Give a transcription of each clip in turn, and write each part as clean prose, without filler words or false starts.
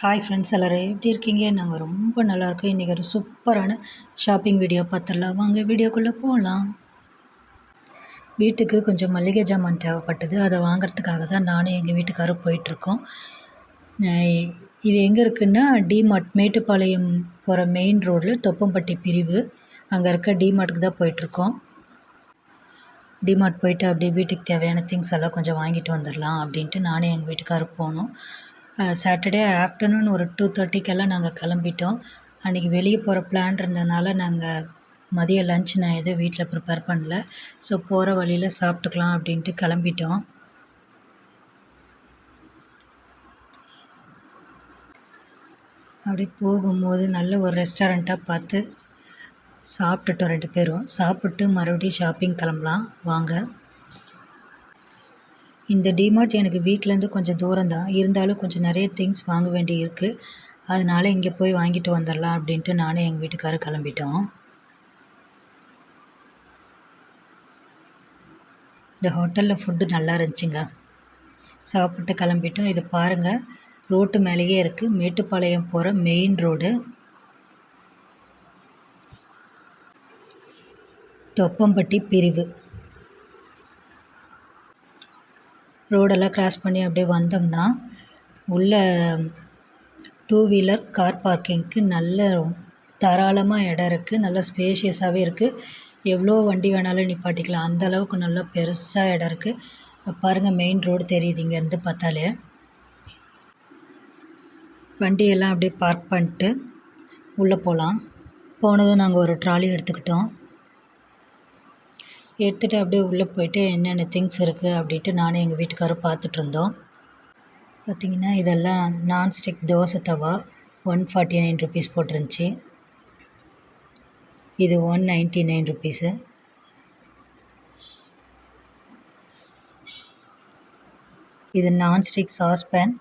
Hi friends எல்லோரும் எப்படி இருக்கீங்க? நாங்கள் ரொம்ப நல்லாயிருக்கோம். இன்றைக்கி ஒரு சூப்பரான ஷாப்பிங் வீடியோ பார்த்துடலாம். வாங்க வீடியோக்குள்ளே போகலாம். வீட்டுக்கு கொஞ்சம் மளிகை ஜாமான் தேவைப்பட்டது. அதை வாங்குறதுக்காக தான் நானும் எங்கள் வீட்டுக்காரரும் போயிட்டுருக்கோம். இது எங்கே இருக்குன்னா டிமார்ட், மேட்டுப்பாளையம் போகிற மெயின் ரோடில் தொப்பம்பட்டி பிரிவு. அங்கே இருக்க டிமார்ட்டுக்கு தான் போயிட்டுருக்கோம். டிமார்ட் போயிட்டு அப்படியே வீட்டுக்கு தேவையான திங்ஸ் எல்லாம் கொஞ்சம் வாங்கிட்டு வந்துடலாம் அப்படின்ட்டு நானும் எங்கள் வீட்டுக்காரரும் போனோம். சாட்டர்டே ஆஃப்டர்நூன் ஒரு 2:30க்கெல்லாம் நாங்கள் கிளம்பிட்டோம். அன்றைக்கி வெளியே போகிற பிளான் இருந்ததுனால நாங்கள் மதிய லஞ்ச் நான் எதுவும் வீட்டில் ப்ரிப்பேர் பண்ணல. ஸோ போகிற வழியில் சாப்பிட்டுக்கலாம் அப்படின்ட்டு கிளம்பிட்டோம். அப்படி போகும்போது நல்ல ஒரு ரெஸ்டாரண்ட்டாக பார்த்து சாப்பிட்டுட்டோம் 2 பேரும். சாப்பிட்டு மறுபடியும் ஷாப்பிங் கிளம்பலாம் வாங்க. இந்த டிமார்ட் எனக்கு வீட்டிலேருந்து கொஞ்சம் தூரம் தான், இருந்தாலும் கொஞ்சம் நிறைய திங்ஸ் வாங்க வேண்டி இருக்குது. அதனால் இங்கே போய் வாங்கிட்டு வந்துடலாம் அப்படின்ட்டு நானும் எங்கள் வீட்டுக்காரரும் கிளம்பிட்டோம். இந்த ஹோட்டலில் ஃபுட்டு நல்லா இருந்துச்சுங்க. சாப்பிட்டு கிளம்பிட்டோம். இது பாருங்கள், ரோட்டு மேலேயே இருக்குது. மேட்டுப்பாளையம் போகிற மெயின் ரோடு. தொப்பம்பட்டி பிரிவு. ரோடெல்லாம் கிராஸ் பண்ணி அப்படியே வந்தோம்னா உள்ள 2 வீலர் கார் பார்க்கிங்க்கு நல்ல தாராளமாக இடம் இருக்குது. நல்லா ஸ்பேஷியஸாகவே இருக்குது. எவ்வளோ வண்டி வேணாலும் நிப்பாட்டிக்கலாம். அந்தளவுக்கு நல்லா பெருசாக இடம் இருக்குது. பாருங்கள், மெயின் ரோடு தெரியுது இங்கேருந்து பார்த்தாலே. வண்டியெல்லாம் அப்படியே பார்க் பண்ணிட்டு உள்ளே போகலாம். போனதும் நாங்கள் ஒரு ட்ராலி எடுத்துக்கிட்டோம். எடுத்துகிட்டு அப்படியே உள்ளே போயிட்டு என்னென்ன திங்ஸ் இருக்குது அப்படின்ட்டு நானும் எங்கள் வீட்டுக்காரரும் பார்த்துட்ருந்தோம். பார்த்திங்கன்னா இதெல்லாம் நான்ஸ்டிக் தோசை தவா 149 ருபீஸ் போட்டிருந்துச்சி. இது 199 ருபீஸு. இது நான்ஸ்டிக் சாஸ்பேன்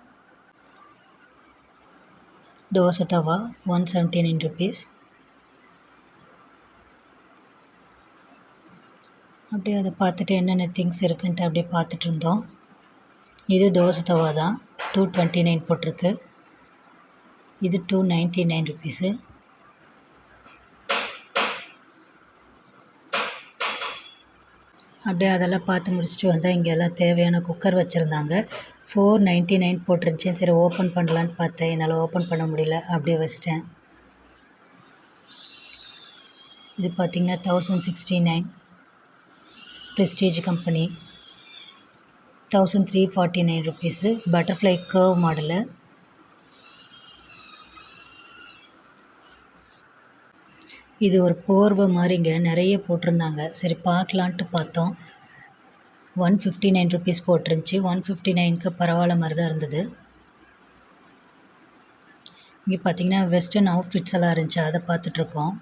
தோசை தவா 179 ருபீஸ். அப்படியே அதை பார்த்துட்டு என்னென்ன திங்ஸ் இருக்குன்ட்டு அப்படியே பார்த்துட்டு இருந்தோம். இது தோசை தவா தான், 229 போட்டிருக்கு. இது 299 ருபீஸு. அப்படியே அதெல்லாம் பார்த்து முடிச்சுட்டு வந்தால் இங்கே எல்லாம் தேவையான குக்கர் வச்சுருந்தாங்க. 499 போட்டிருந்துச்சி. சரி ஓப்பன் பண்ணலான்னு பார்த்தேன், என்னால் ஓப்பன் பண்ண முடியல, அப்படியே வச்சிட்டேன். இது பார்த்திங்கன்னா 1069 prestige company. 1349 rupees. Butterfly curve model. இது ஒரு போர்வை மாதிரிங்க, நிறைய போட்டிருந்தாங்க. சரி பார்க்கலான்ட்டு பார்த்தோம். 159 ருபீஸ் போட்டிருந்துச்சி. 159க்கு பரவாயில்ல மாதிரி தான் இருந்தது. இங்கே பார்த்திங்கன்னா வெஸ்டர்ன் அவுட்ஃபிட்ஸ் எல்லாம் இருந்துச்சு, அதை பார்த்துட்ருக்கோம்.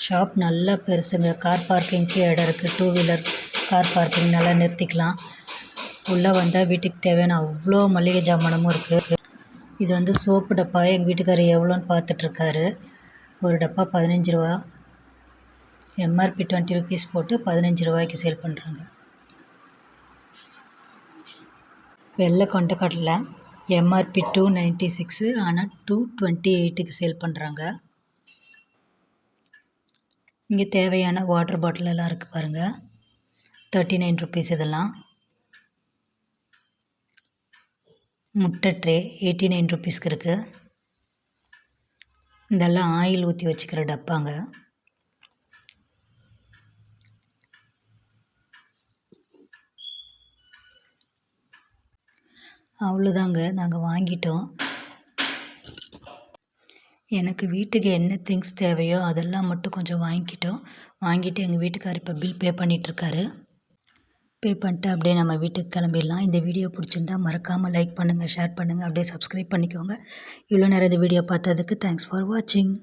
ஷாப் நல்லா பெருசுங்க. கார் பார்க்கிங்க்கு இடம் இருக்குது. 2 வீலர் கார் பார்க்கிங் நல்லா நிறுத்திக்கலாம். உள்ளே வந்தால் வீட்டுக்கு தேவையான அவ்வளோ மளிகை ஜாமானமும் இருக்குது. இது வந்து சோப்பு டப்பா. எங்கள் வீட்டுக்காரர் எவ்வளோன்னு பார்த்துட்ருக்காரு. ஒரு டப்பா 15 ரூபா. எம்ஆர்பி 20 ருபீஸ் போட்டு 15 ரூபாய்க்கு சேல் பண்ணுறாங்க. வெள்ளை கொண்டக்கடலை எம்ஆர்பி 296, ஆனால் 228க்கு சேல் பண்ணுறாங்க. இங்கே தேவையான வாட்டர் பாட்டில் எல்லாம் இருக்குது பாருங்கள். 39 ருபீஸ் இதெல்லாம். முட்டை ட்ரே 89 ருபீஸ்க்கு இருக்குது. இதெல்லாம் ஆயில் ஊற்றி வச்சுக்கிற டப்பாங்க. அவ்வளோதாங்க, நாங்கள் வாங்கிட்டோம். எனக்கு வீட்டுக்கு என்ன திங்ஸ் தேவையோ அதெல்லாம் மட்டும் கொஞ்சம் வாங்கிட்டு எங்கள் வீட்டுக்காரர் இப்போ பில் பே பண்ணிகிட்ருக்காரு. பே பண்ணிட்டு அப்படியே நம்ம வீட்டுக்கு கிளம்பிடலாம். இந்த வீடியோ பிடிச்சிருந்தா மறக்காமல் லைக் பண்ணுங்கள், ஷேர் பண்ணுங்கள், அப்படியே சப்ஸ்கிரைப் பண்ணிக்கோங்க. இவ்வளோ நேரம் இந்த வீடியோ பார்த்ததுக்கு தேங்க்ஸ் ஃபார் வாட்சிங்.